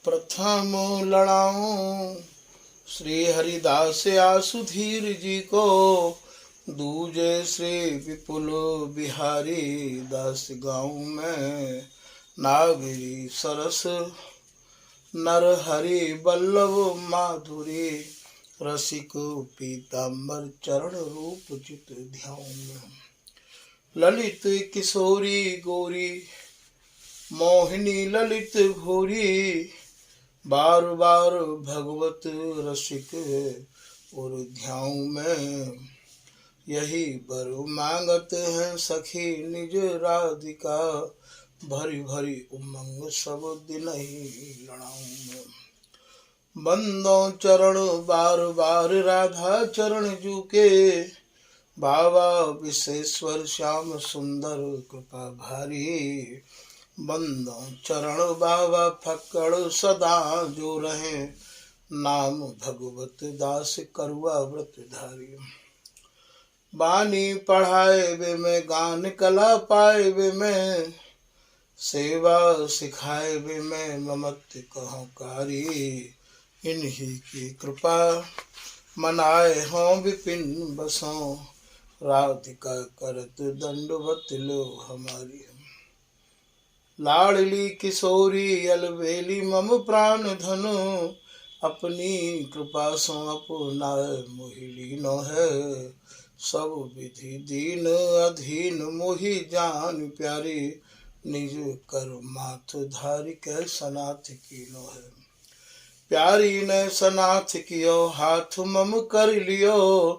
प्रथम लड़ाऊं श्री हरिदास आसुधीर जी को, दूजे श्री विपुल बिहारी दास गाँव में। नागरी सरस नर हरि बल्लभ माधुरी, रसिक पीताम्बर चरण रूप चित ध्याऊं। ललित किशोरी गोरी मोहिनी ललित घोरी, बार बार भगवत रसिक और ध्याऊं में। यही बर मांगत हैं सखी निज राधिका, भरी भरी उमंग सब दिन ही लड़ाऊं। बंदों चरण बार बार राधा चरण जूके, बाबा विश्वेश्वर श्याम सुंदर कृपा भारी। बंदों चरण बाबा फक्कड़ सदा जो रहे, नाम भगवत दास करुआ व्रत धारी। बानी पढ़ाए वे में गान कला पाए वे में, सेवा सिखाए वे में ममत्व कहो कारी। इन्हीं की कृपा मनाए हों विपिन बसों, राधिका करत दंडवत लो हमारी। लाडली किशोरी अलबेली मम प्राण धनु, अपनी कृपा सो अपनाए मोहि नो है। सब विधि दीन अधीन मोहि जान प्यारी, निज कर माथ धारी कै सनाथ कीनो है। प्यारी ने सनाथ कियो हाथ मम कर लियो,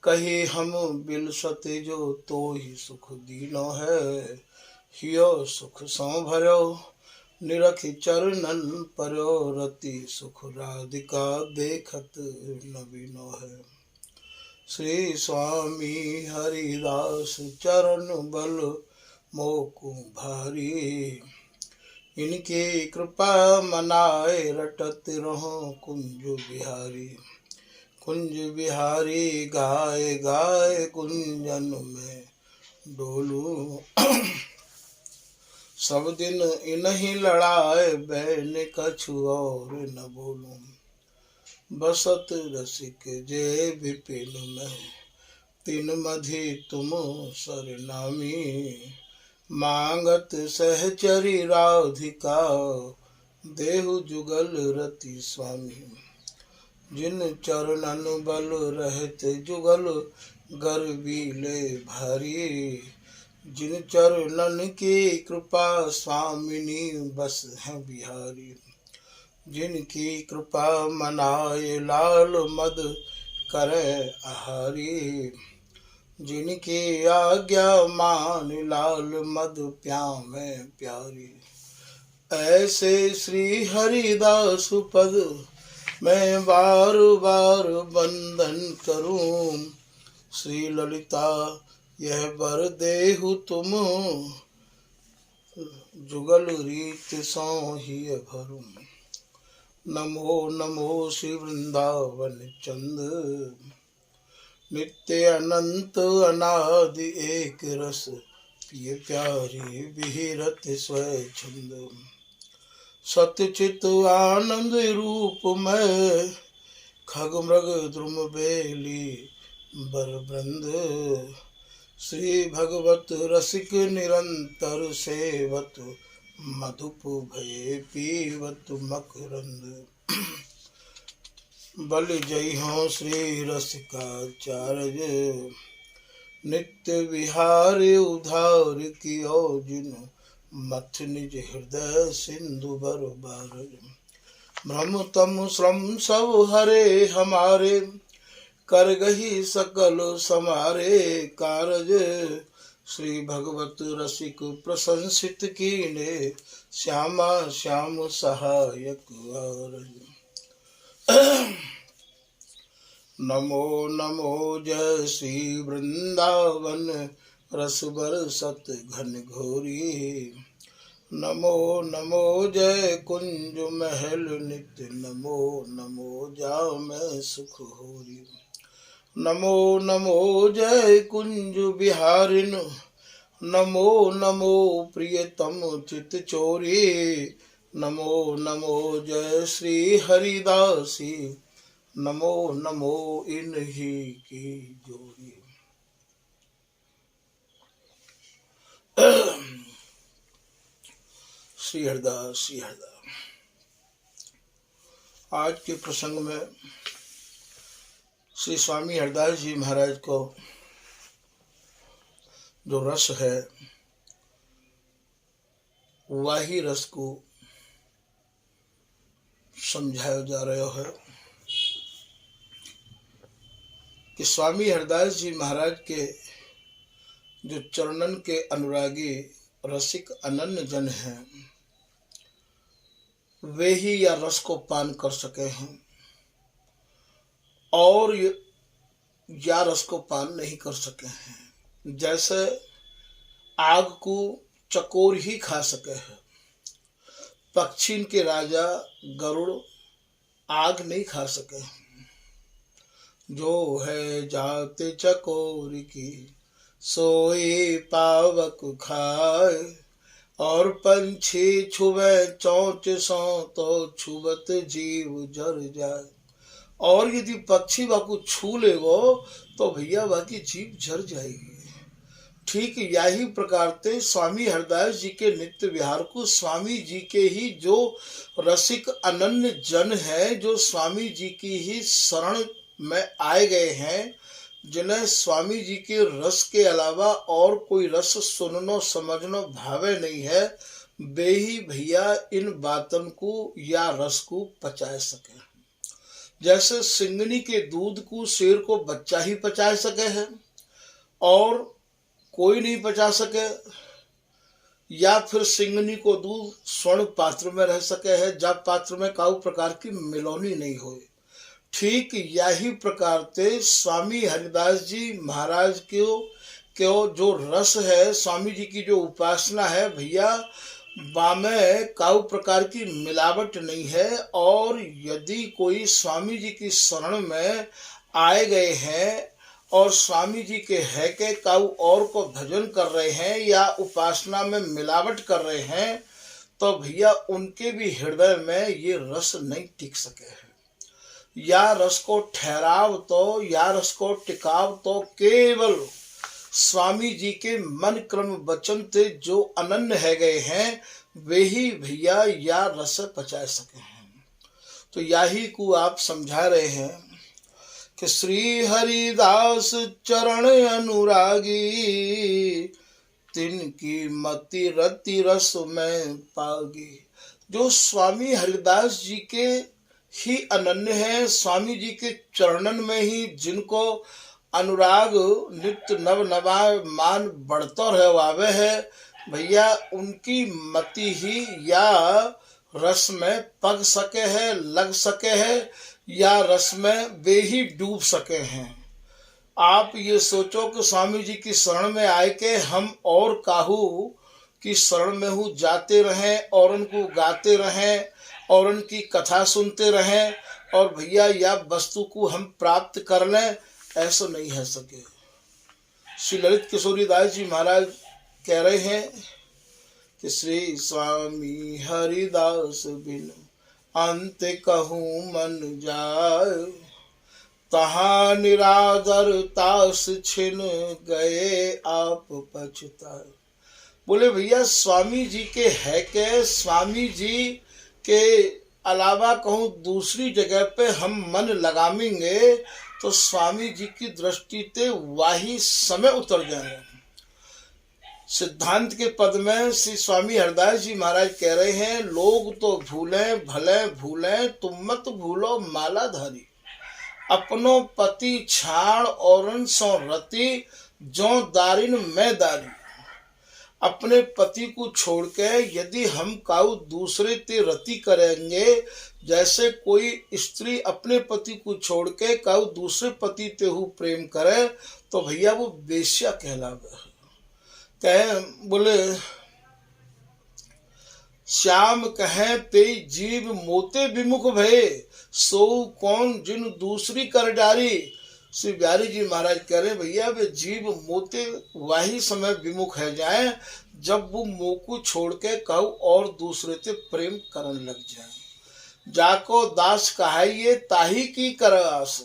कही हम बिलसत जो तो ही सुख दीनो है। हियो सुख सो भरो निरखि चरणन परो, रति सुख राधिका देखत नवीनो है। श्री स्वामी हरिदास चरण बल मोकु भारी, इनकी कृपा मनाए रटत रहो कुंज बिहारी। कुंज बिहारी गाय गाय कुंजन में डोलू, सब दिन इन्हीं लड़ाए बैन कछु और न बोलूं। बसत रसिक जय विपिन में, तीन मधि तुम सरनामी। मांगत सहचरी राधिका, देहु जुगल रति स्वामी। जिन चरणन बल रहत जुगल, गर्वीले भारी। जिन चरणन की कृपा स्वामिनी बस है बिहारी। जिनकी कृपा मनाए लाल मद करे आहारी। जिनकी आज्ञा मान लाल मद प्यामे प्यारी। ऐसे श्री हरिदास पद मैं बार बार वंदन करूं। श्री ललिता यह वर देहु तुम, जुगल रीत सो ही भरूं। नमो नमो श्री वृंदावन चंद, नित्य अनंत अनादि एक रस। पिय प्यारी विहिरत स्वच्छंद, सतचित आनंद रूप में। खग मृग द्रुम बेली बर वृंद, श्री भगवत रसिक निरंतर सेवत। मधुप भये पीवत मकरंद, बल जय हो श्री रसिकाचार्य। नित्य विहार उधार कियो जिन, मथ निज हृदय सिंधु बर बार। भ्रम तम श्रम सब हरे हमारे, कर गही सकल समारे कारज। श्री भगवत रसिक प्रशंसित कीने, श्यामा श्याम सहायक आरज। नमो नमो जय श्री वृंदावन रस बरसत घन घोरी। नमो नमो जय कुंज महल नित्य, नमो नमो जाओ मैं सुख होरी। नमो नमो जय कुंज बिहारिन, नमो नमो प्रियतम चित चोरी। नमो नमो जय श्री हरिदासी, नमो नमो इन्हीं की जोड़ी। श्री हरिदास श्री हरिदास। आज के प्रसंग में श्री स्वामी हरिदास जी महाराज को जो रस है वही रस को समझाया जा रहा है कि स्वामी हरिदास जी महाराज के जो चरणन के अनुरागी रसिक अनन्य जन हैं वे ही या रस को पान कर सके हैं और या रस को पान नहीं कर सके हैं। जैसे आग को चकोर ही खा सके हैं, पक्षी के राजा गरुड़ आग नहीं खा सके। जो है जाते चकोर की सोए पावक खाए, और पंछी छुवे चोंच सो तो छुबत जीव जर जाए। और यदि पक्षी बाको छू लेगो तो भैया बाकी जीव जर जाएगी। ठीक यही प्रकार से स्वामी हरिदास जी के नित्य विहार को स्वामी जी के ही जो रसिक अनन्य जन है, जो स्वामी जी की ही शरण में आए गए हैं, जिन्हें स्वामी जी के रस के अलावा और कोई रस सुननो समझनो भावे नहीं है, वे ही भैया इन बातन को या रस को पचा सके। जैसे सिंगनी के दूध को शेर को बच्चा ही पचा सके है और कोई नहीं पचा सके, या फिर सिंगनी को दूध स्वर्ण पात्र में रह सके है जब पात्र में काऊ प्रकार की मिलौनी नहीं हो। ठीक यही प्रकार से स्वामी हरिदास जी महाराज क्यों जो रस है, स्वामी जी की जो उपासना है भैया बामें काऊ प्रकार की मिलावट नहीं है। और यदि कोई स्वामी जी की शरण में आए गए हैं और स्वामी जी के है के काऊ और को भजन कर रहे हैं या उपासना में मिलावट कर रहे हैं, तो भैया उनके भी हृदय में ये रस नहीं टिक सके हैं। या रस को ठहराव तो या रस को टिकाव तो केवल स्वामी जी के मन क्रम वचन से जो अनन्य है गए हैं वे ही भैया या रस पचा सके हैं। तो यही को आप समझा रहे हैं कि श्री हरिदास चरण अनुरागी, तिनकी मति रति रस में पागी। जो स्वामी हरिदास जी के ही अनन्य है, स्वामी जी के चरणन में ही जिनको अनुराग नित्य नव नवा मान बढ़ता रहवावे है, भैया उनकी मति ही या रस में पग सके है, लग सके है, या रस में वे ही डूब सके हैं। आप ये सोचो कि स्वामी जी की शरण में आए के हम और काहू की शरण में हूँ जाते रहें और उनको गाते रहें और उनकी कथा सुनते रहें और भैया या वस्तु को हम प्राप्त कर लें, ऐसा नहीं है सके। श्री ललित किशोरी दास जी महाराज कह रहे हैं कि श्री स्वामी हरिदास बिन अंत कहूँ मन जाए, तहाँ निरादर तास छिन गए आप पछताए। बोले भैया स्वामी जी के है के स्वामी जी के अलावा कहूँ दूसरी जगह पे हम मन लगाएंगे तो स्वामी जी की दृष्टि ते वही समय उतर जाएंगे। सिद्धांत के पद में श्री स्वामी हरिदास जी महाराज कह रहे हैं, लोग तो भूलें भले भूलें तुम मत भूलो मालाधारी, अपनो पति छाड़ औरन सो रति जो दारिन में दारी। अपने पति को छोड़ के यदि हम काऊ दूसरे ते रति करेंगे, जैसे कोई स्त्री अपने पति को छोड़ के काऊ दूसरे पति ते हु प्रेम करे तो भैया वो वेश्या कहलावे। कहे बोले श्याम कहे ते जीव मोते विमुख भये, सो कौन जिन दूसरी कर डारी। श्री बिहारी जी महाराज कह रहे भैया वे जीव मोते वही समय विमुख है जाए जब वो मोकू छोड़ के कहू और दूसरे से प्रेम करने लग जाए। जाको दास कहाइए ताही की कर आस।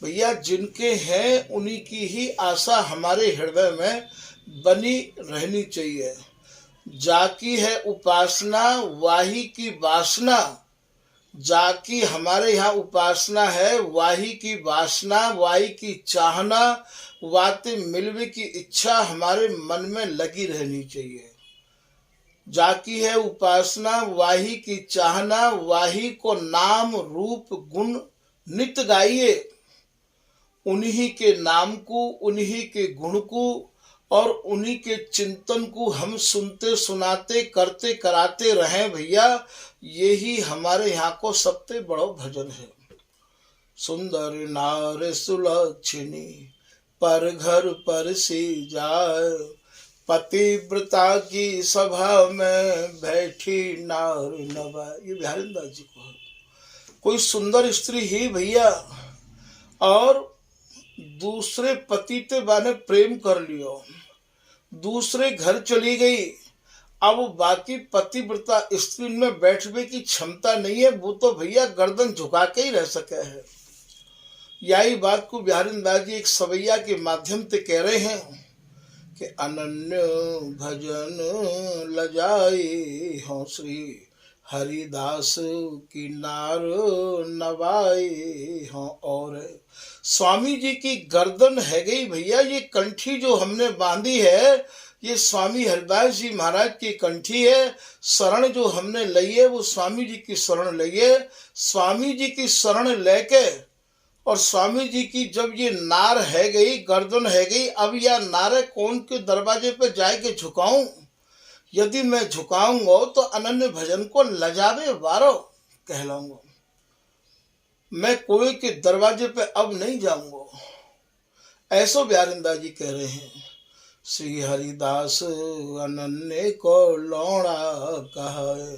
भैया जिनके हैं उन्हीं की ही आशा हमारे हृदय में बनी रहनी चाहिए। जाकी है उपासना वाही की वासना, जाकी हमारे यहाँ उपासना है, वाही की वासना, वाही की चाहना, वाते मिलवे की इच्छा हमारे मन में लगी रहनी चाहिए। जाकी है उपासना वाही की चाहना, वाही को नाम रूप गुण नित्य गाइए। उन्हीं के नाम को, उन्हीं के गुण को और उन्हीं के चिंतन को हम सुनते सुनाते करते कराते रहें भैया। यही हमारे यहाँ को सबसे बड़ा भजन है। सुंदर नार सुलक्षणी पर घर पर सी जाए, पतिव्रता की सभा में बैठी नार नवाए। ये बिहारी दास जी को है। कोई सुंदर स्त्री ही भैया और दूसरे पति ते बाने प्रेम कर लियो, दूसरे घर चली गई, अब बाकी पतिव्रता स्त्री में बैठने की क्षमता नहीं है, वो तो भैया गर्दन झुका के ही रह सके है। यही बात को बिहारी दास जी एक सवैया के माध्यम से कह रहे हैं कि अनन्य भजन लजाए हो श्री हरिदास की नार नवाए हो। और स्वामी जी की गर्दन है गई भैया, ये कंठी जो हमने बांधी है ये स्वामी हरिदास जी महाराज की कंठी है। शरण जो हमने ली है वो स्वामी जी की शरण ली है। स्वामी जी की शरण लेके और स्वामी जी की जब ये नार है गई, गर्दन है गई, अब यह नारे कौन के दरवाजे पे जाके झुकाऊं? यदि मैं झुकाऊंगा तो अनन्य भजन को लजावे वारो कहलाऊंगा। मैं कोई के दरवाजे पे अब नहीं जाऊंगा। ऐसो बिहारिंदा जी कह रहे हैं। श्री हरिदास अनन्य को लौड़ा कहे,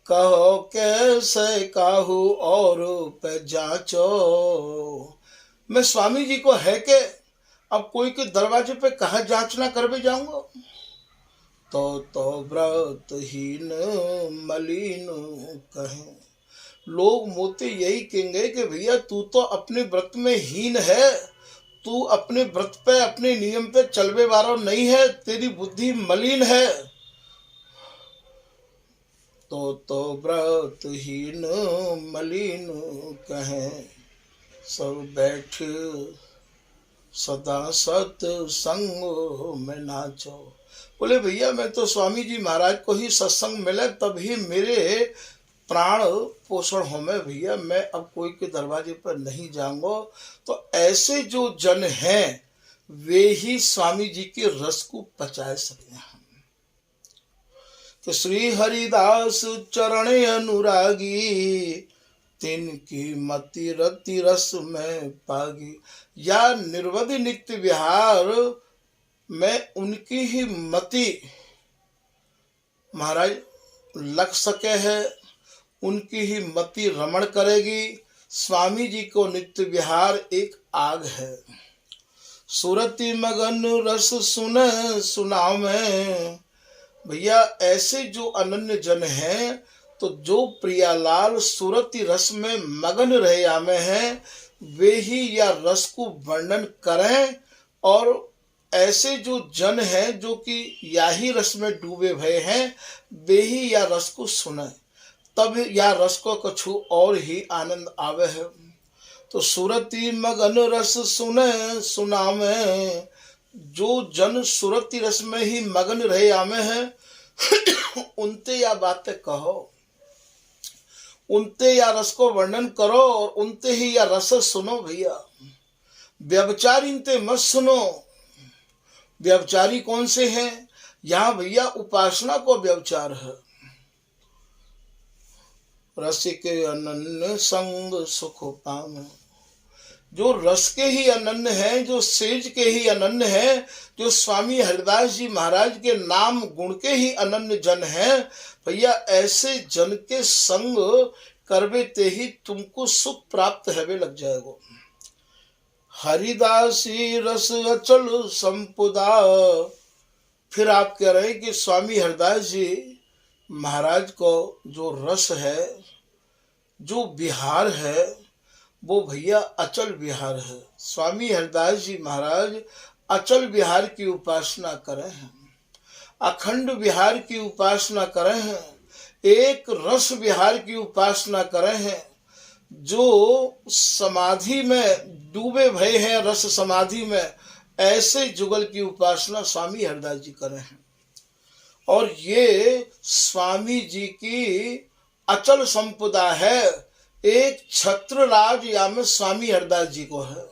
कहो कैसे काहू और पे जाचो। मैं स्वामी जी को है के अब कोई के दरवाजे पे कहा जांचना करवे जाऊंगा? तो व्रतहीन मलिन कहें। लोग मोते यही कहेंगे कि भैया तू तो अपने व्रत में हीन है, तू अपने व्रत पे अपने नियम पे चलवे वाला नहीं है, तेरी बुद्धि मलिन है। तो व्रतहीन मलिन कहें, सब बैठ सदा सत्संग में नाचो। बोले भैया मैं तो स्वामी जी महाराज को ही सत्संग मिले तभी मेरे प्राण पोषण हो में भैया, मैं अब कोई के दरवाजे पर नहीं जाऊंगा। तो ऐसे जो जन हैं वे ही स्वामी जी के रस को पचा सके। तो श्री हरिदास चरण अनुरागी, तिनकी मति रति रस में पागी। या निर्वधि नित्य विहार में उनकी ही मति महाराज लग सके है, उनकी ही मति रमण करेगी। स्वामी जी को नित्य विहार एक आग है। सुरति मगन रस सुन सुनाव में। भैया ऐसे जो अनन्य जन हैं तो जो प्रियालाल सुरति रस में मगन रहे आमे हैं वे ही या रस को वर्णन करें, और ऐसे जो जन हैं जो कि या ही रस में डूबे भय हैं वे ही या रस को सुने, तब या रस को कछु और ही आनंद आवे है। तो सुरति मगन रस सुने सुनावे। जो जन सुरति रस में ही मगन रहे आमे हैं उनते या बातें कहो, उनते या रस को वर्णन करो और उनते ही या रस सुनो भैया। व्यभिचारी इनते मत सुनो। व्यभिचारी कौन से हैं? यहाँ भैया उपासना को व्यभिचार है। रसिक अनन्य संग सुख पावे। जो रस के ही अनन्य हैं, जो सेज के ही अनन्य हैं, जो स्वामी हरिदास जी महाराज के नाम गुण के ही अनन्य जन हैं भैया, ऐसे जन के संग करवे ते ही तुमको सुख प्राप्त हैवे लग जाएगा। हरिदासी रस अचल संपुदा, फिर आप कह रहे हैं कि स्वामी हरदास जी महाराज को जो रस है, जो विहार है, वो भैया अचल विहार है। स्वामी हरदास जी महाराज अचल विहार की उपासना करें हैं, अखंड विहार की उपासना करें हैं, एक रस विहार की उपासना करें हैं। जो समाधि में डूबे भय हैं, रस समाधि में, ऐसे जुगल की उपासना स्वामी हरदास जी करें हैं। और ये स्वामी जी की अचल संपदा है। एक छत्र राज या में स्वामी हरदास जी को है।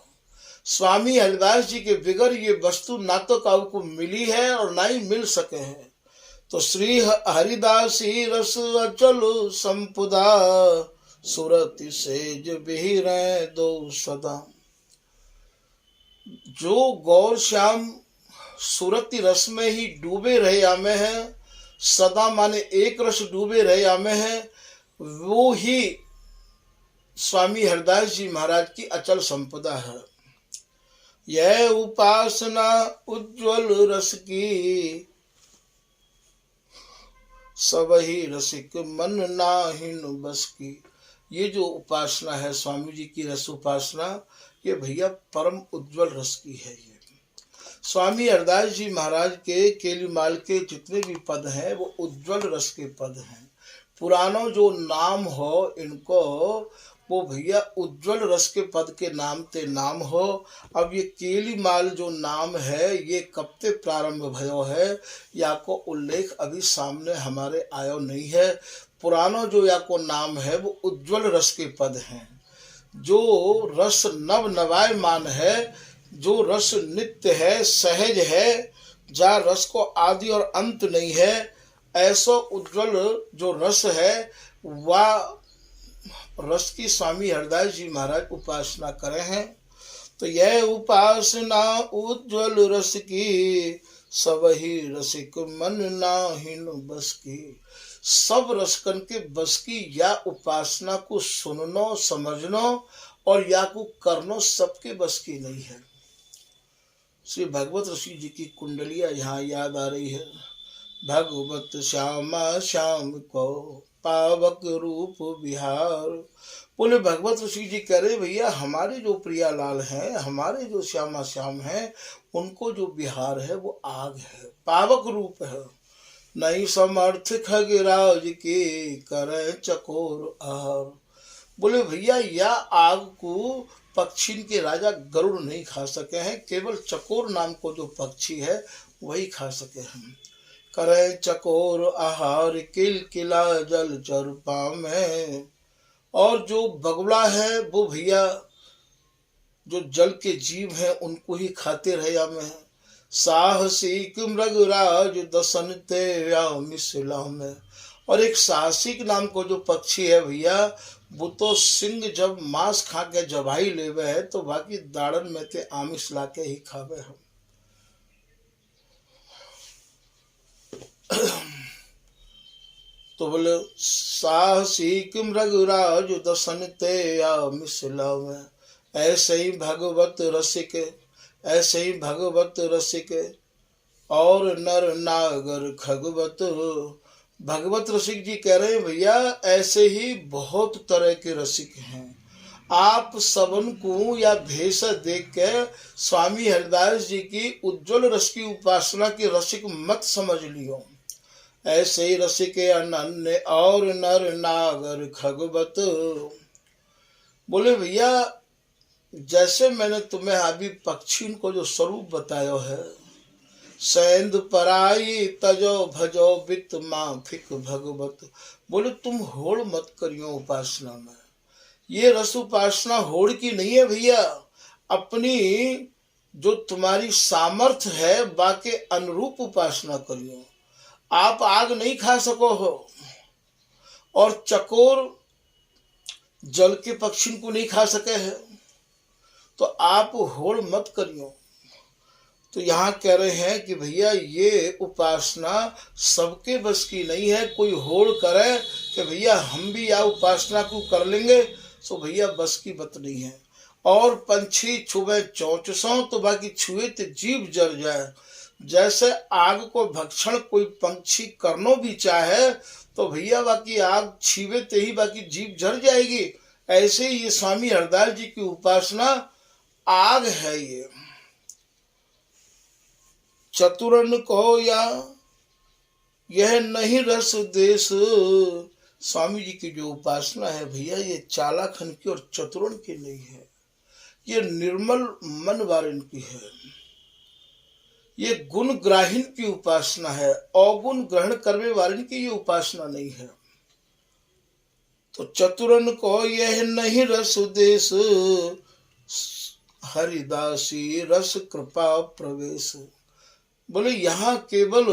स्वामी हरदास जी के बिगर ये वस्तु ना तो काऊ को मिली है और ना ही मिल सके हैं। तो श्री हरिदासी रस अचल संपदा, सुरति सेज बिहिरे दो सदा। जो गौर श्याम सुरति रस में ही डूबे रहे आमे हैं, सदा माने एक रस डूबे रहे आमे हैं, वो ही स्वामी हरदास जी महाराज की अचल संपदा है। यह उपासना उज्ज्वल रस की, सबही रसिक मन नाहिन बस की। ये जो उपासना है स्वामी जी की रस उपासना, ये भैया परम उज्ज्वल रस की है। ये स्वामी हरदास जी महाराज के केलीमाल के जितने भी पद हैं वो उज्ज्वल रस के पद हैं। पुरानों जो नाम हो इनको वो भैया उज्ज्वल रस के पद के नाम ते नाम हो। अब ये केलीमाल जो नाम है ये कब से प्रारंभ भयो है, या को उल्लेख अभी सामने हमारे आयो नहीं है। पुरानों जो या को नाम है वो उज्ज्वल रस के पद हैं। जो रस नव नवायमान है, जो रस नित्य है, सहज है, जहाँ रस को आदि और अंत नहीं है, ऐसा उज्ज्वल जो रस है वह रस की स्वामी हरदास जी महाराज उपासना करे हैं। तो यह उपासना उज्ज्वल रस की, सबही रसिक मन नाहिन बस की। सब रसकन के बस की या उपासना को सुननो समझनो और या को करनो सबके बस की नहीं है। श्री भगवत ऋषि जी की कुंडलियां यहाँ याद आ रही है। भगवत श्यामा श्याम को पावक रूप विहार। बोले भगवत ऋषि जी कह रहे भैया हमारे जो प्रियालाल हैं, हमारे जो श्यामा श्याम हैं, उनको जो विहार है वो आग है, पावक रूप है। नहीं समर्थ खगराज के करे चकोर आहार। बोले भैया यह आग को पक्षी के राजा गरुड़ नहीं खा सके हैं, केवल चकोर नाम को जो पक्षी है वही खा सके हैं। करे चकोर आहार किल किला जल चरपा में। और जो बगुला है वो भैया जो जल के जीव हैं उनको ही खाते रहे में। साहसिक मृगराज दसन ते मिसला में। और एक साहसिक नाम को जो पक्षी है भैया वो तो सिंह जब मांस खा के जबाई लेवे है तो बाकी दाड़न में ते आमिष ला के ही खावे हम। तो बोले साहसिक मृगराज दसन ते मिसला में। ऐसे ही भगवत रसिक, ऐसे ही भगवत रसिक और नर नागर खगवत। भगवत रसिक जी कह रहे हैं भैया ऐसे ही बहुत तरह के रसिक हैं। आप सबन को या भेष देख के स्वामी हरदास जी की उज्ज्वल रस की उपासना की रसिक मत समझ लियो। ऐसे ही रसिक अनन्य और नर नागर खगवत। बोले भैया जैसे मैंने तुम्हें अभी पक्षी को जो स्वरूप बताया है, सैंद पराई तजो भजो वित्त माफिक भगवत। बोले तुम होड़ मत करियो उपासना में। ये रस उपासना होड़ की नहीं है भैया, अपनी जो तुम्हारी सामर्थ्य है बाके अनुरूप उपासना करियो। आप आग नहीं खा सको हो और चकोर जल के पक्षी को नहीं खा सके हैं, तो आप होड़ मत करियो। तो यहाँ कह रहे हैं कि भैया ये उपासना सबके बस की नहीं है। कोई होड़ करे कि भैया हम भी या उपासना को कर लेंगे, तो भैया बस की बात नहीं है। और पंछी छुए चौंच सौ तो बाकी छुए तो जीव जल जाए। जैसे आग को भक्षण कोई पंछी करनो भी चाहे तो भैया बाकी आग छीवे ते ही बाकी जीभ जल जाएगी। ऐसे ही ये स्वामी हरदास जी की उपासना आग है। ये चतुरन को या यह नहीं रस देश, स्वामी जी की जो उपासना है भैया ये चालाखन की और चतुरन की नहीं है, ये निर्मल मन वारिन की है, ये गुण ग्राहीन की उपासना है, अवगुण ग्रहण करने वारिन की ये उपासना नहीं है। तो चतुरन को यह नहीं रस देश, हरिदासी रस कृपा प्रवेश। बोले यहाँ केवल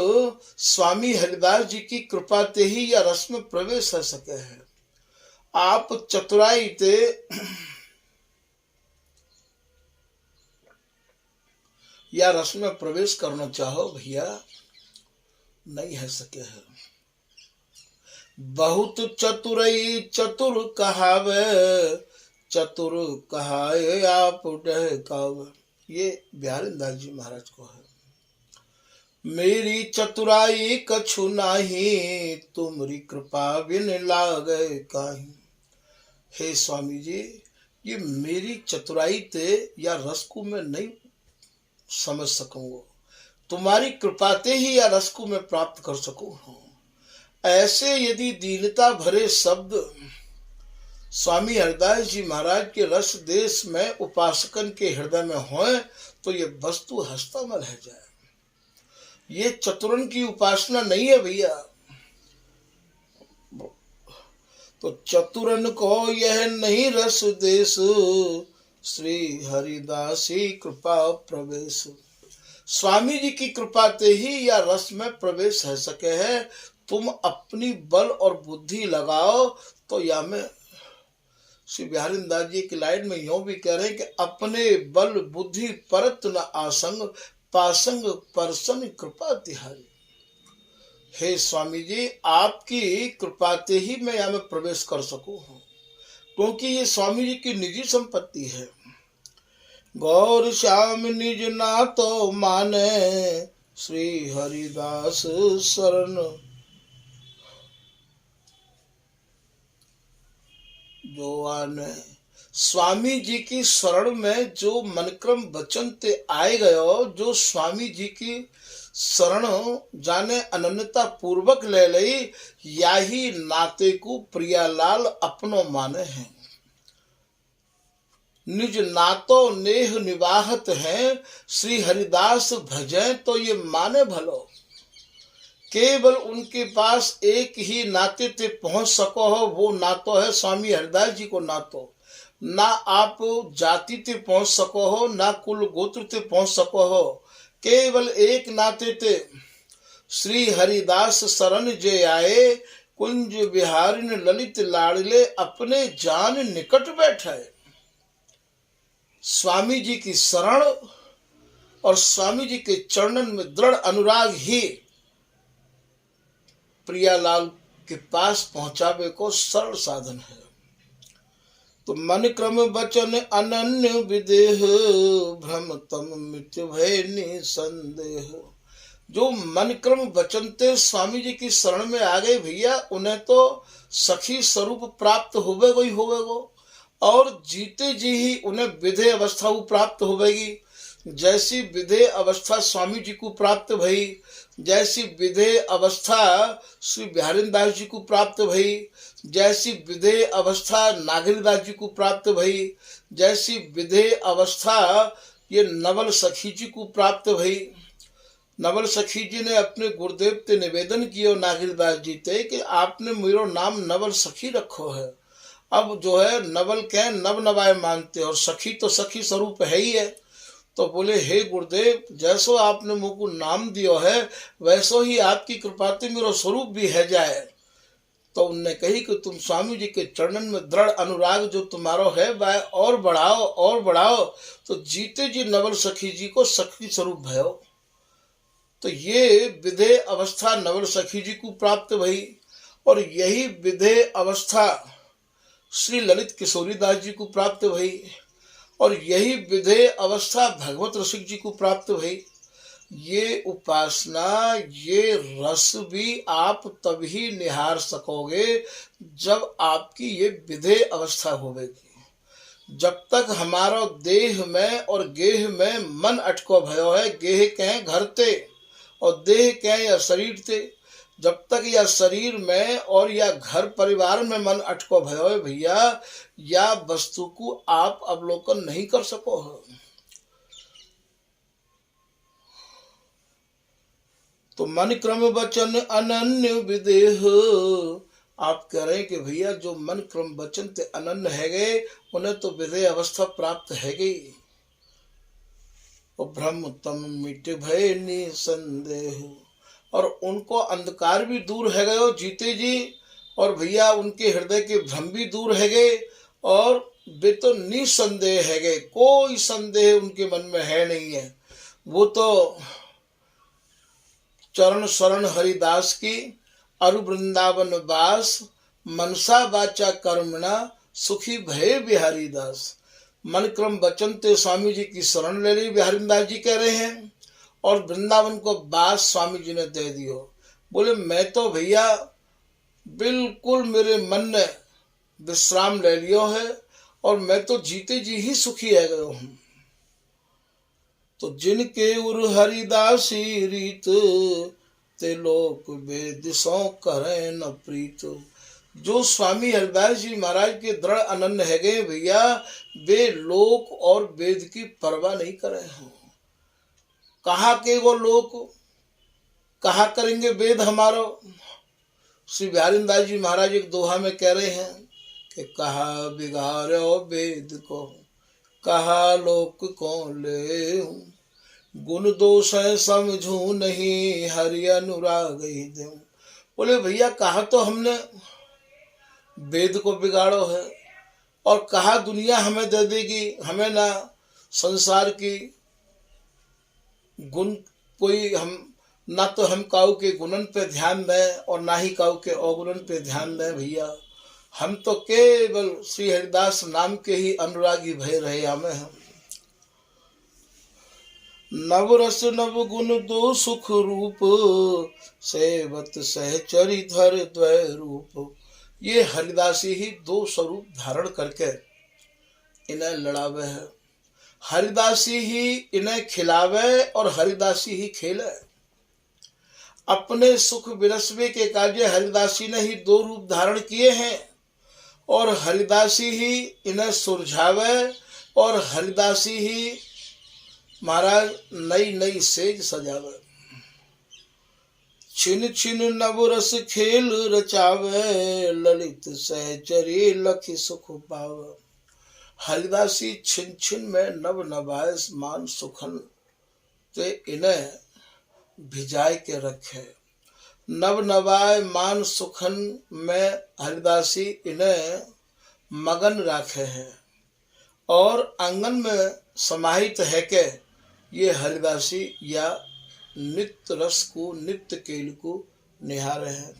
स्वामी हरिदास जी की कृपा ते ही या रस में प्रवेश हो सके है। आप चतुराई ते या रस में प्रवेश करना चाहो भैया नहीं है सके है। बहुत चतुरई चतुर कहावे, चतुर कहाए आप डहकावे, ये बिहारी दास जी महाराज को है। मेरी चतुराई कछु नाही, तुमरी कृपा बिन लागे काहीं। हे स्वामी जी ये मेरी चतुराई ते या रस को मैं नहीं समझ सकूंगा, तुम्हारी कृपा ते ही या रस को मैं प्राप्त कर सकूं। ऐसे यदि दीनता भरे शब्द स्वामी हरदास जी महाराज के रस देश में उपासकन के हृदय में होए तो ये वस्तु हस्तमल है जाए। ये चतुरन की उपासना नहीं है भैया। तो चतुरन को यह नहीं रस देश, श्री हरिदासी कृपा प्रवेश। स्वामी जी की कृपा ते ही या रस में प्रवेश है सके है। तुम अपनी बल और बुद्धि लगाओ तो या में श्री बिहारी दास जी की लाइन में यूं भी कह रहे हैं कि अपने बल बुद्धि परत न आसंग, पासंग परसन कृपा तिहारी। हे स्वामी जी आपकी कृपा ते ही मैं यहाँ में प्रवेश कर सकूं हूँ, क्योंकि ये स्वामी जी की निजी संपत्ति है। गौर श्याम निज ना तो माने, श्री हरिदास शरण जो आने। स्वामी जी की शरण में जो मनक्रम वचन ते आए गयो, जो स्वामी जी की शरण जाने अनन्यता पूर्वक ले लई, या ही नाते को प्रियालाल अपनो माने हैं। निज नातो नेह निवाहत हैं, श्री हरिदास भजे तो ये माने भलो। केवल उनके पास एक ही नाते ते पहुंच सको हो, वो नातो है स्वामी हरिदास जी को नातो। ना आप जाति ते पहुंच सको हो, ना कुल गोत्र ते पहुंच सको हो, केवल एक नाते ते श्री हरिदास शरण जे आए, कुंज बिहारिन ललित लाड़ले अपने जान निकट बैठे। स्वामी जी की शरण और स्वामी जी के चरणन में दृढ़ अनुराग ही प्रियालाल के पास पहुंचावे को सरल साधन है। तो मन क्रम वचन अनन्य विदेह, भ्रम तम मृत्यु भय निसंदेह। जो मन क्रम वचन ते स्वामी जी की शरण में आ गए भैया, उन्हें तो सखी स्वरूप प्राप्त होवेगो ही होवेगो, और जीते जी ही उन्हें विधेय अवस्था प्राप्त होवेगी। जैसी विधेय अवस्था स्वामी जी को प्राप्त भई, जैसी विधेय अवस्था श्री बिहारी दास जी को प्राप्त भई, जैसी विधेय अवस्था नागरीदास जी को प्राप्त भई, जैसी विधेय अवस्था ये नवल सखी जी को प्राप्त भई। नवल सखी जी ने अपने गुरुदेव ते निवेदन किया नागरीदास जी ते कि आपने मेरो नाम नवल सखी रखो है। अब जो है नवल के नव नवाय मानते, और सखी तो सखी स्वरूप है ही है। तो बोले हे गुरुदेव, जैसो आपने मुझको नाम दियो है वैसो ही आपकी कृपा से मेरा स्वरूप भी है जाए। तो उनने कही कि तुम स्वामी जी के चरणन में दृढ़ अनुराग जो तुम्हारा है वह और बढ़ाओ और बढ़ाओ। तो जीते जी नवल सखी जी को सखी स्वरूप भयो। तो ये विधेय अवस्था नवल सखी जी को प्राप्त भई, और यही विधेय अवस्था श्री ललित किशोरी दास जी को प्राप्त भई, और यही विधेय अवस्था भगवत रसिक जी को प्राप्त भई। ये उपासना, ये रस भी आप तभी निहार सकोगे जब आपकी ये विधेय अवस्था होगी। जब तक हमारा देह में और गेह में मन अटको भयो है, गेह कहें घर ते और देह कहें या शरीर ते, जब तक या शरीर में और या घर परिवार में मन अटको भयो है भैया, या वस्तु को आप अवलोकन नहीं कर सको हो। तो मन क्रम वचन अनन्य विदेह, आप कह रहे हैं कि भैया जो मन क्रम वचन ते अनन्य है गए, उन्हें तो विदेह अवस्था प्राप्त है गई। और ब्रह्म तम मिट भय निसंदेह, और उनको अंधकार भी दूर है गए जीते जी, और भैया उनके हृदय के भ्रम भी दूर है गए, और वे तो निसंदेह है गए, कोई संदेह उनके मन में है नहीं है। वो तो चरण शरण हरिदास की अरु वृंदावन वास, मनसा वाचा कर्मणा सुखी भय बिहारी दास। मन क्रम वचन ते स्वामी जी की शरण ले ली, बिहारी दास जी कह रहे हैं, और वृंदावन को बास स्वामी जी ने दे दियो। बोले मैं तो भैया बिल्कुल मेरे मन ने विश्राम ले लियो है, और मैं तो जीते जी ही सुखी है गयो हूँ। तो जिनके उर हरिदासी रीत, ते लोक वेद सो करे न प्रीत। जो स्वामी हरिदास जी महाराज के दृढ़ अनन्य है गए भैया, वे लोक और वेद की परवाह नहीं करे हैं। कहा के वो लोक, कहा करेंगे वेद हमारो। श्री बिहारी दास जी महाराज एक दोहा में कह रहे हैं कि कहा बिगाड़ो वेद को, कहा लोक को ले, गुण दोष है समझू नहीं, हरि अनुराग ही दूं। बोले भैया कहा तो हमने वेद को बिगाड़ो है, और कहा दुनिया हमें दे देगी, हमें ना संसार की गुण कोई, हम ना तो हम काऊ के गुणन पे ध्यान दें और ना ही काऊ के अवगुणन पे ध्यान दें। भैया हम तो केवल श्री हरिदास नाम के ही अनुरागी भय रहे हमें। हम नव रस नव गुण दो सुख रूप, सेवत सहचरी धर द्वय रूप। ये हरिदासी ही दो स्वरूप धारण करके इन्हें लड़ावे है, हरिदासी ही इन्हें खिलावे और हरिदासी ही खेले। अपने सुख विरसवे के कार्य हरिदासी ने ही दो रूप धारण किए हैं, और हरिदासी ही इन्हें सुलझावे, और हरिदासी ही महाराज नई नई सेज सजावे। छिन छिन नव रस खेल रचावे, ललित सहचरी लखी सुख पावे। हरिदासी छिन छिन में नव नवाय मान सुखन ते इन्हें भिजाए के रखे। नव नवाय मान सुखन में हरिदासी इन्हें मगन राखे हैं, और आंगन में समाहित है के ये हरिदासी या नित्य रस को, नित्य केल को निहारे हैं।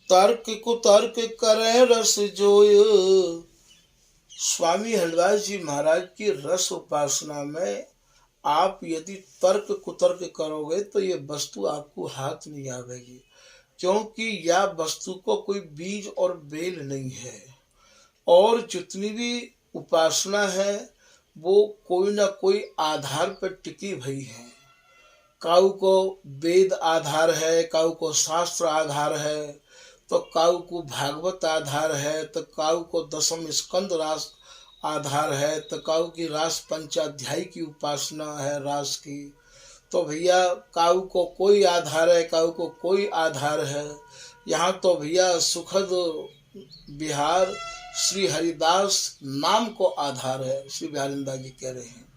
तर्क को तर्क करें रस जोय, स्वामी हरिदास जी महाराज की रस उपासना में आप यदि तर्क कुतर्क करोगे तो ये वस्तु आपको हाथ नहीं आवेगी, क्योंकि यह वस्तु को कोई बीज और बेल नहीं है। और जितनी भी उपासना है वो कोई ना कोई आधार पर टिकी भई है। काऊ को वेद आधार है, काऊ को शास्त्र आधार है, तो काऊ को भागवत आधार है, तो काऊ को दशम स्कंद रास आधार है, तो काऊ की रास पंचाध्याय की उपासना है रास की। तो भैया काऊ को कोई आधार है, काऊ को कोई आधार है। यहाँ तो भैया सुखद बिहार श्री हरिदास नाम को आधार है। श्री बिहारिंदा जी कह रहे हैं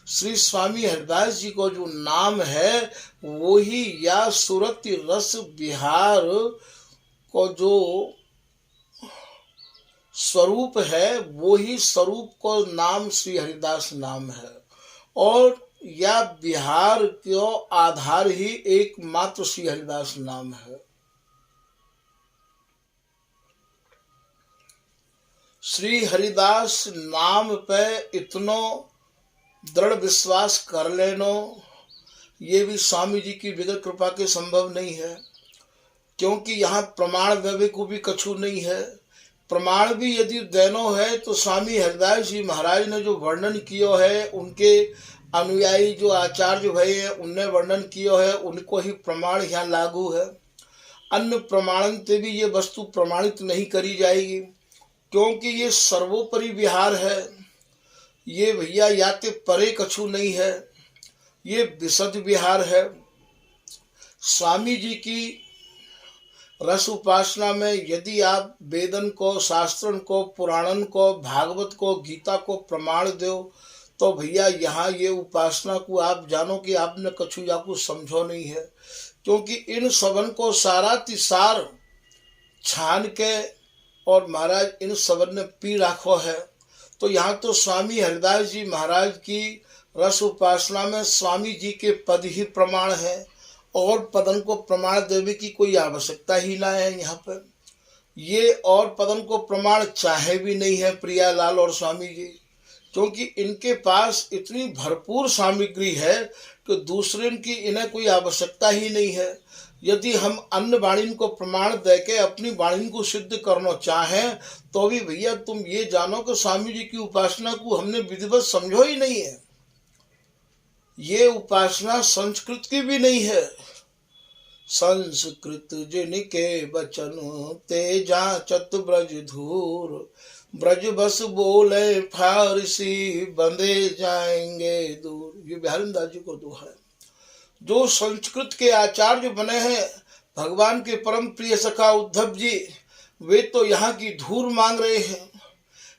श्री स्वामी हरिदास जी को जो नाम है वो ही या सुरति रस बिहार को जो स्वरूप है वो ही स्वरूप को नाम श्री हरिदास नाम है, और या बिहार को आधार ही एकमात्र श्री हरिदास नाम है। श्री हरिदास नाम पे इतनो दृढ़ विश्वास कर लेनो, ये भी स्वामी जी की विगत कृपा के संभव नहीं है, क्योंकि यहाँ प्रमाण देवे को भी कछु नहीं है। प्रमाण भी यदि देनो है तो स्वामी हरिदास जी महाराज ने जो वर्णन किया है, उनके अनुयायी जो आचार्य भय है उनने वर्णन किया है, उनको ही प्रमाण यहाँ लागू है। अन्य प्रमाणन से भी ये वस्तु प्रमाणित नहीं करी जाएगी, क्योंकि ये सर्वोपरि विहार है। ये भैया याते परे कछु नहीं है, ये विशद विहार है। स्वामी जी की रस उपासना में यदि आप वेदन को, शास्त्रन को, पुराणन को, भागवत को, गीता को प्रमाण दो, तो भैया यहाँ ये उपासना को आप जानो कि आपने कछु या कुछ समझो नहीं है, क्योंकि इन सबन को सारा तिसार छान के और महाराज इन सबन ने पी राखो है। तो यहाँ तो स्वामी हरिदास जी महाराज की रस उपासना में स्वामी जी के पद ही प्रमाण है, और पदन को प्रमाण देने की कोई आवश्यकता ही ना है यहाँ पर। ये और पदन को प्रमाण चाहे भी नहीं है प्रियालाल और स्वामी जी, क्योंकि इनके पास इतनी भरपूर सामग्री है कि दूसरे की इन्हें कोई आवश्यकता ही नहीं है। यदि हम अन्य वाणी को प्रमाण दे के अपनी वाणी को सिद्ध करना चाहें, तो भी भैया तुम ये जानो कि स्वामी जी की उपासना को हमने विधिवत समझो ही नहीं है। ये उपासना संस्कृत की भी नहीं है। संस्कृत जिनके वचन ते जाचत ब्रज धूर, ब्रज बस बोले फारसी बंधे जाएंगे दूर। ये बिहारी दास जी को दोहा है। जो संस्कृत के आचार्य बने हैं भगवान के परम प्रिय सखा उद्धव जी, वे तो यहाँ की धूर मांग रहे हैं,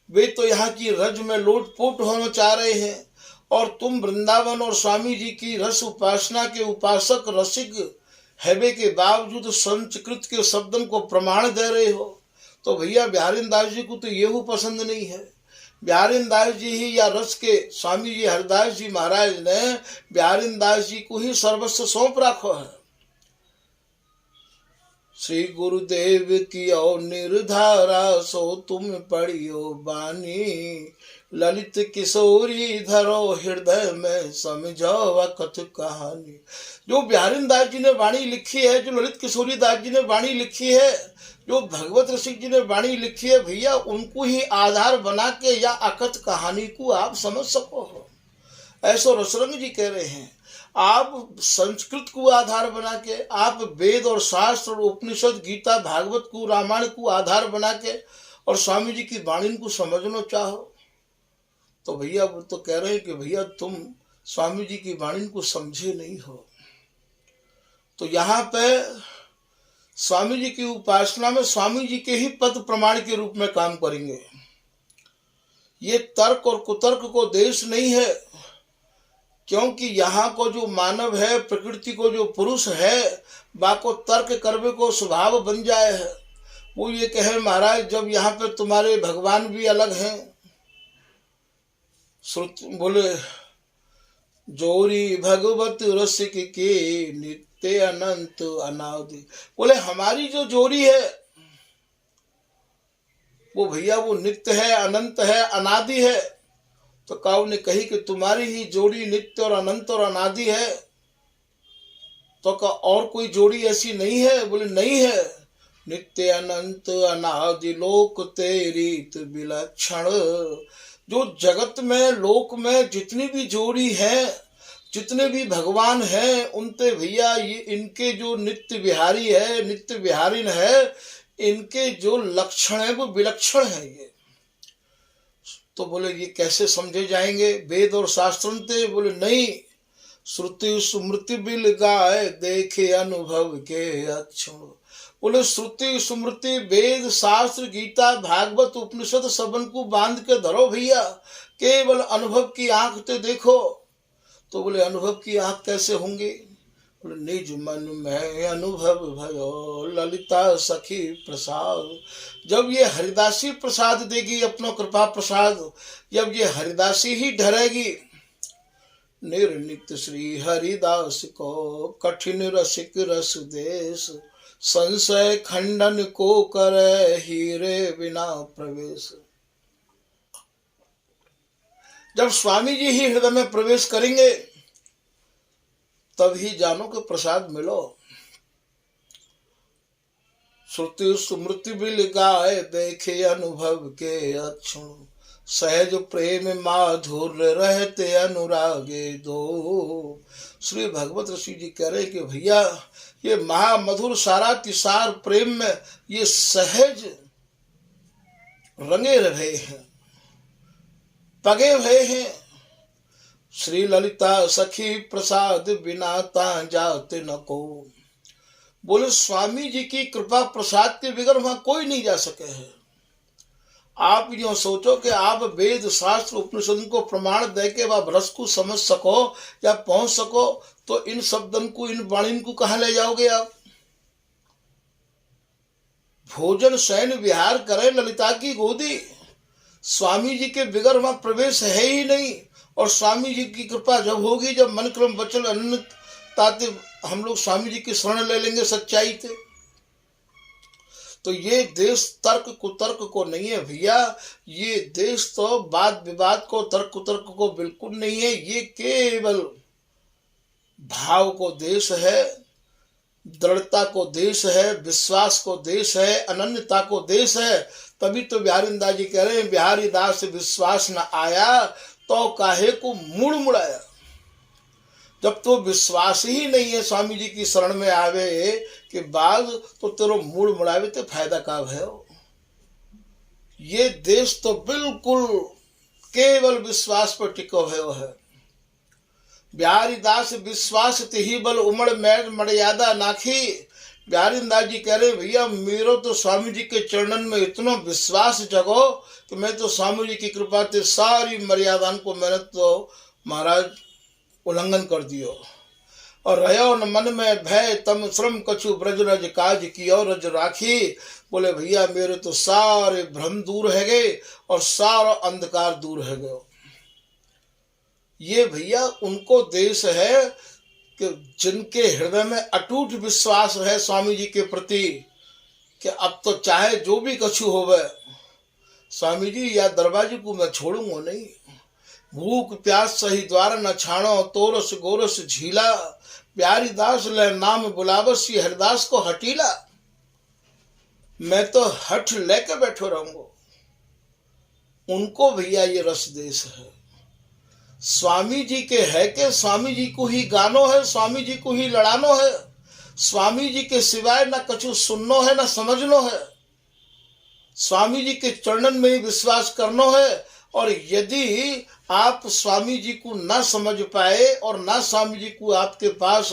वे तो यहाँ की रज में लोटपोट होना चाह रहे हैं, और तुम वृंदावन और स्वामी जी की रस उपासना के उपासक रसिक हैवे के बावजूद संस्कृत के शब्दों को प्रमाण दे रहे हो। तो भैया बिहारी दास जी को तो ये पसंद नहीं है। बिहारी दास जी ही या रस के स्वामी जी हरिदास जी महाराज ने बिहारी दास जी को ही सर्वस्व सौंप रखो है। श्री गुरुदेव की ओ निर्धारा, सो तुम पढ़ियो बानी, ललित किशोरी धरो हृदय में समझो वक्त कहानी। जो बिहारी दास जी ने वाणी लिखी है, जो ललित किशोरी दास जी ने वाणी लिखी है, जो भगवत रसिक जी ने वाणी लिखी है, भैया उनको ही आधार बना के या अकथ कहानी को आप समझ सको हो। ऐसो रसरंग जी कह रहे हैं, आप संस्कृत को आधार बना के, आप वेद और शास्त्र और उपनिषद, गीता, भागवत को, रामायण को आधार बना के और स्वामी जी की वाणी को समझना चाहो, तो भैया वो तो कह रहे हैं कि भैया तुम स्वामी जी की वाणी को समझे नहीं हो। तो यहाँ पे स्वामी जी की उपासना में स्वामी जी के ही पद प्रमाण के रूप में काम करेंगे। ये तर्क और कुतर्क को देश नहीं है, क्योंकि यहाँ को जो मानव है, प्रकृति को जो पुरुष है, बाको तर्क करने को स्वभाव बन जाए है। वो ये कहे महाराज जब यहाँ पे तुम्हारे भगवान भी अलग हैं, बोले जोरी भगवत रसिक के नित्य अनंत अनादि। बोले हमारी जो जोड़ी है वो भैया वो नित्य है, अनंत है, अनादि है। तो काऊ ने कही कि तुम्हारी ही जोड़ी नित्य और अनंत और अनादि है, तो का और कोई जोड़ी ऐसी नहीं है? बोले नहीं है। नित्य अनंत अनादि लोक तेरी विलक्षण। जो जगत में, लोक में जितनी भी जोड़ी है, जितने भी भगवान हैं, उनते भैया ये इनके जो नित्य विहारी है, नित्य विहारिन है, इनके जो लक्षण है वो विलक्षण है। ये तो बोले ये कैसे समझे जाएंगे वेद और शास्त्र? बोले नहीं, श्रुति स्मृति बिल गाय देखे अनुभव के अक्षण। बोले श्रुति स्मृति वेद शास्त्र गीता भागवत उपनिषद सबन को बांध के धरो भैया, केवल अनुभव की आंख से देखो। तो बोले अनुभव की आंख कैसे होंगे? बोले निज मन में अनुभव भयो ललिता सखी प्रसाद। जब ये हरिदासी प्रसाद देगी, अपना कृपा प्रसाद, जब ये हरिदासी ही धरेगी, निर्नित श्री हरिदास को कठिन रसिक रस देश, संशय खंडन को करे हीरे बिना प्रवेश। जब स्वामी जी ही हृदय में प्रवेश करेंगे तब ही जानो कि प्रसाद मिलो। श्रुति स्मृति बिल गाए देखे अनुभव के अक्षुण, सहज प्रेम माधुर्य रहते अनुरागे दो। श्री भगवत ऋषि जी कह रहे कि भैया ये महामधुर सारा तिसार प्रेम में ये सहज रंगे रहे हैं, पगे हुए हैं। श्री ललिता सखी प्रसाद बिना ता जाते न को। बोले स्वामी जी की कृपा प्रसाद के बगैर वहां कोई नहीं जा सके है। आप यो सोचो कि आप वेद शास्त्र उपनिषद को प्रमाण दे के वह रस को समझ सको या पहुंच सको, तो इन शब्दन को, इन वाणी को कहाँ ले जाओगे आप? भोजन शयन विहार करें ललिता की गोदी, स्वामी जी के बगैर वहां प्रवेश है ही नहीं। और स्वामी जी की कृपा जब होगी, जब मन क्रम वचन अन्न ताते हम लोग स्वामी जी की शरण ले लेंगे सच्चाई से। तो ये देश तर्क कुतर्क को नहीं है भैया, ये देश तो वाद विवाद को, तर्क कुतर्क को बिल्कुल नहीं है। ये केवल भाव को देश है, दृढ़ता को देश है, विश्वास को देश है, अनन्यता को देश है। तभी तो बिहारी दास जी कह रहे हैं, बिहारी दास विश्वास न आया तो काहे को मुड़ मुड़ाया। जब तो विश्वास ही नहीं है स्वामी जी की शरण में आवे के बाद, तो तेरो मूड मुड़ावे तो फायदा का है। ये देश तो बिल्कुल केवल विश्वास पर टिको है। बिहारी दास विश्वास ते ही बल उमड़ मैड मर्यादा नाखी। बिहारी दास जी कह रहे भैया मेरो तो स्वामी जी के चरणन में इतना विश्वास जगो कि मैं तो स्वामी जी की कृपा से सारी मर्यादा को मैंने तो महाराज उल्लंघन कर दियो। और रहो न मन में भय तम श्रम कछु ब्रज रज काज कियो रज राखी। बोले भैया मेरे तो सारे भ्रम दूर है गए और सारा अंधकार दूर है गए। ये भैया उनको देश है कि जिनके हृदय में अटूट विश्वास है स्वामी जी के प्रति कि अब तो चाहे जो भी कछु होवे स्वामी जी या दरवाजे को मैं छोड़ूंगा नहीं। भूख प्यास सही द्वार न छाणो तोरस गोरस झीला। प्यारी दास ले नाम बुलावस हरिदास को हटीला। मैं तो हठ लेके बैठो रहूंगा। उनको भैया ये रस देश है। स्वामी जी के है कि स्वामी जी को ही गानो है, स्वामी जी को ही लड़ानो है। स्वामी जी के सिवाय न कछु सुननो है न समझनो है। स्वामी जी के चरणन में ही विश्वास करनो है। और यदि आप स्वामी जी को ना समझ पाए और ना स्वामी जी को आपके पास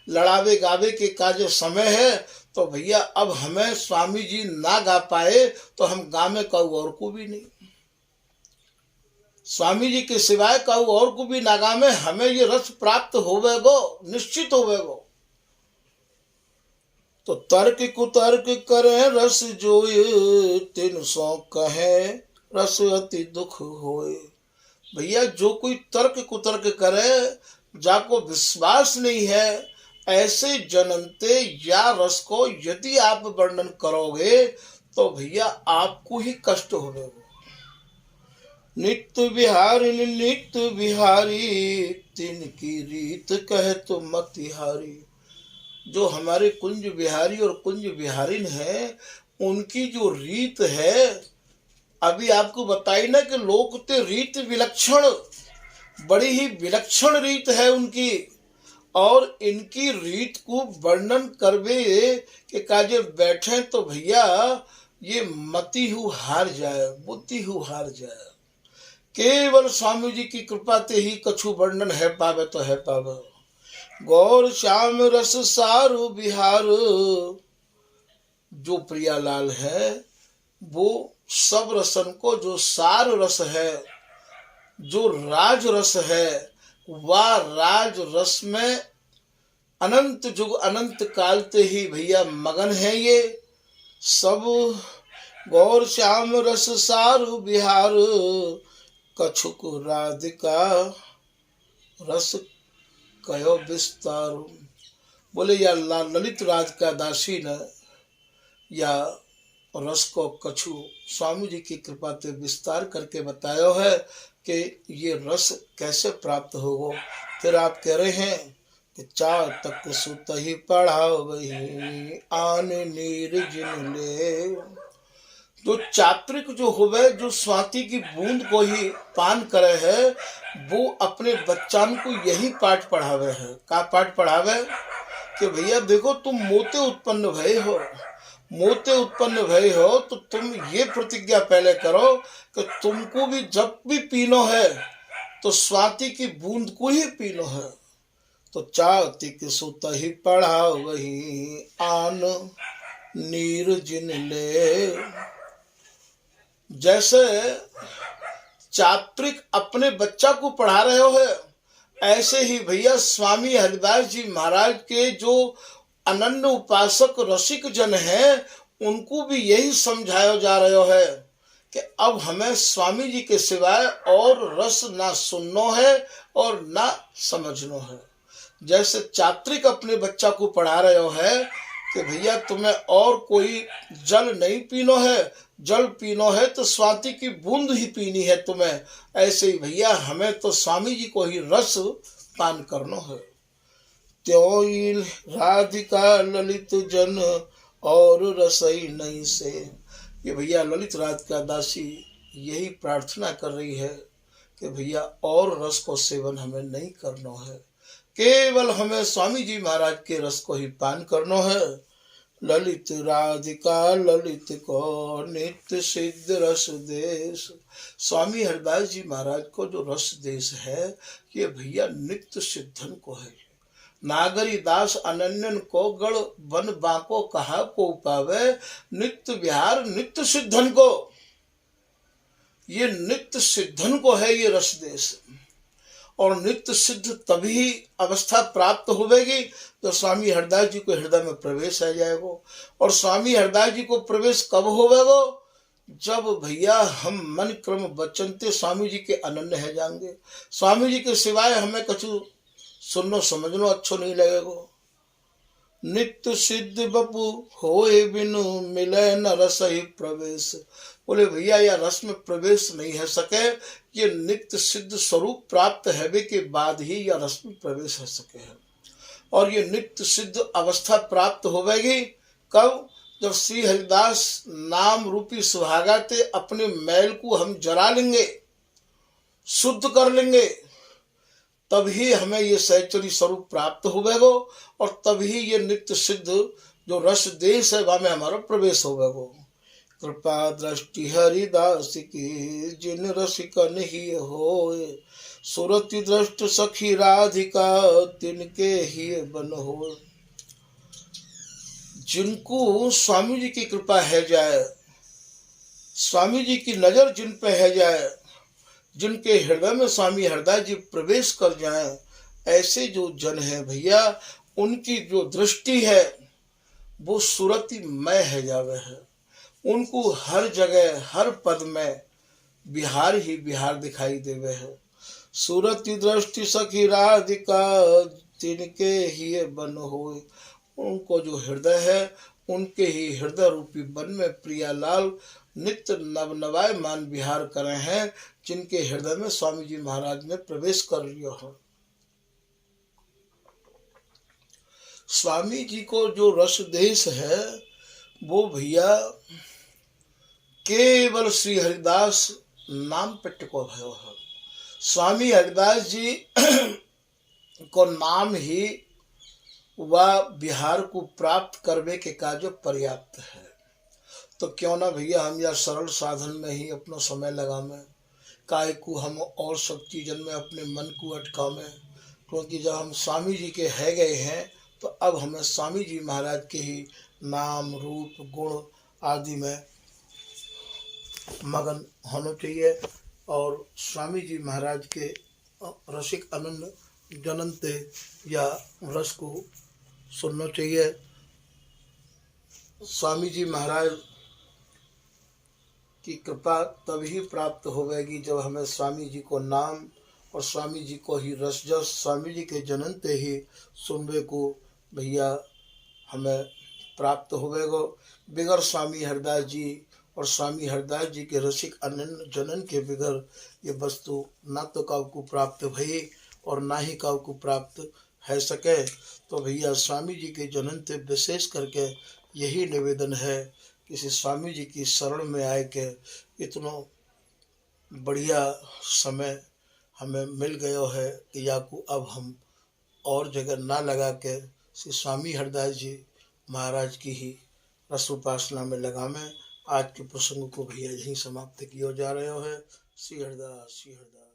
लड़ावे गावे के काज समय है, तो भैया अब हमें स्वामी जी ना गा पाए तो हम गावे कहू और को भी नहीं। स्वामी जी के सिवाय कहू और को भी ना गावे, हमें ये रस प्राप्त होवेगो, निश्चित होवेगो। तो तर्क कुतर्क करे रस जोए तिन सौ कहे रस अति दुख होए। भैया जो कोई तर्क कुतर्क करे, जाको विश्वास नहीं है, ऐसे जननते या रस को यदि आप वर्णन करोगे तो भैया आपको ही कष्ट होगा। नित्य बिहारी तिनकी रीत कहे तो मतिहारी। जो हमारे कुंज बिहारी और कुंज बिहारिन है, उनकी जो रीत है, अभी आपको बताई ना कि लोक ते रीत विलक्षण, बड़ी ही विलक्षण रीत है उनकी। और इनकी रीत को वर्णन करवे के काजे बैठे तो भैया ये मति हु हार जाए, बुद्धि हु हार जाए। केवल स्वामी जी की कृपा ते ही कछु वर्णन है पावे तो है पावे। गौर श्याम रस सारु बिहार। जो प्रियालाल है वो सब रसन को जो सार रस है, जो राज रस है, वह राज रस में अनंत जुग अनंत काल ते ही भैया मगन है ये सब। गौर श्याम रस सारु बिहार कछुक राधिका रस कयो विस्तार। बोले या ललित राज का दासी न या रस को कछु स्वामी जी की कृपा से विस्तार करके बताया है कि ये रस कैसे प्राप्त होगा। फिर आप कह रहे हैं कि चातक सुत ही पढ़ाओ वही आन नीर जिन ले। जो चात्रिक जो होवे, जो स्वाति की बूंद को ही पान करे है, वो अपने बच्चान को यही पाठ पढ़ावे है। का पाठ पढ़ावे कि भैया देखो, तुम मोते उत्पन्न भय हो, मोते उत्पन्न भय हो, तो तुम ये प्रतिज्ञा पहले करो कि तुमको भी जब भी पीनो है तो स्वाति की बूंद को ही पीनो है। तो चातिक सुत ही पढ़ाओ वही आन नीर जिन ले। जैसे चात्रिक अपने बच्चा को पढ़ा रहे हो है, ऐसे ही भैया स्वामी हरिदास जी महाराज के जो अनन्य उपासक रसिक जन हैं, उनको भी यही समझाया जा रहा है कि अब हमें स्वामी जी के सिवाय और रस ना सुनना है और ना समझना है। जैसे चात्रिक अपने बच्चा को पढ़ा रहे हो है कि भैया तुम्हें और कोई जल नहीं पीनो है, जल पीनो है तो स्वाति की बूंद ही पीनी है तुम्हें। ऐसे ही भैया हमें तो स्वामी जी को ही रस पान करना है। त्यों राधिका ललित जन और रसई नहीं से। ये भैया ललित राधिका दासी यही प्रार्थना कर रही है कि भैया और रस को सेवन हमें नहीं करना है, केवल हमें स्वामी जी महाराज के रस को ही पान करना है। ललित राधिका ललित को नित्य सिद्ध रस देश। स्वामी हरिदास जी महाराज को जो रस देश है, ये भैया नित्य सिद्धन को है। नागरी दास अनन्यन को गण बन बाको कहा को पावे, नित्य विहार नित्य सिद्धन को। ये नित्य सिद्धन को है ये रस देश। और नित्य सिद्ध तभी अवस्था प्राप्त होगी तो स्वामी हरिदास जी को हृदय में प्रवेश आ जाएगा। और स्वामी हरिदास जी को प्रवेश कब होगा? जब भैया हम मन क्रम बचनते स्वामी जी के अनन्य है जाएंगे। स्वामी जी के सिवाय हमें कछु सुननो समझनो अच्छो नहीं लगेगा। नित्य सिद्ध बपू होए बिनु मिले न रस ही प्रवेश। बोले भैया यह रस में प्रवेश नहीं है सके, ये नित्य सिद्ध स्वरूप प्राप्त है के बाद ही यह रस में प्रवेश हो सके है। और ये नित्य सिद्ध अवस्था प्राप्त होगी कब? जब श्री हरिदास नाम रूपी सुहागा ते अपने मैल को हम जरा लेंगे, शुद्ध कर लेंगे, तभी हमें ये सहचरी स्वरूप प्राप्त होगा और तभी ये नित्य सिद्ध जो रस देश है वह में हमारा प्रवेश होगा। कृपा दृष्टि हरिदास की जिन रसिकन ही होए, सुरति दृष्ट सखी राधिका तिनके ही बन हो। जिनको स्वामी जी की कृपा है जाए, स्वामी जी की नजर जिन पे है जाए, जिनके हृदय में स्वामी हरिदास जी प्रवेश कर जाएं, ऐसे जो जन है भैया, उनकी जो दृष्टि है वो सुरति मय है जावे है। उनको हर जगह हर पद में बिहार ही बिहार दिखाई देवे है। सुरति दृष्टि सखी राधिका तिनके ही बन होए। उनको जो हृदय है उनके ही हृदय रूपी वन में प्रियालाल नित्य नवनवायमान विहार करे हैं, जिनके हृदय में स्वामी जी महाराज ने प्रवेश कर लिया है। स्वामी जी को जो रस देश है वो भैया केवल श्री हरिदास नाम पे टिको भयो है। स्वामी हरिदास जी को नाम ही वह बिहार को प्राप्त करने के कार्य पर्याप्त है। तो क्यों ना भैया हम यह सरल साधन में ही अपना समय लगावें, काय को हम और सब चीज़न में अपने मन को अटकावें। क्योंकि जब हम स्वामी जी के है गए हैं तो अब हमें स्वामी जी महाराज के ही नाम रूप गुण आदि में मगन होना चाहिए और स्वामी जी महाराज के रसिक अनन्य जननते या रस को सुनना चाहिए। स्वामी जी महाराज की कृपा तभी प्राप्त होगी जब हमें स्वामी जी को नाम और स्वामी जी को ही रसजस स्वामी जी के जननते ही सुनने को भैया हमें प्राप्त होवेगो। बिगर स्वामी हरदास जी और स्वामी हरदास जी के रसिक अनन्य जनन के बिगर ये वस्तु ना तो काउ को प्राप्त भई और ना ही काउ को प्राप्त है सके। तो भैया स्वामी जी के जनन से विशेष करके यही निवेदन है, किसी स्वामी जी की शरण में आए के इतना बढ़िया समय हमें मिल गयो है कि या को अब हम और जगह ना लगा के श्री स्वामी हरदास जी महाराज की ही रस उपासना में लगा में आज के प्रसंग को भैया यहीं समाप्त किया जा रहे हो है। श्री हरदास श्री हरदास।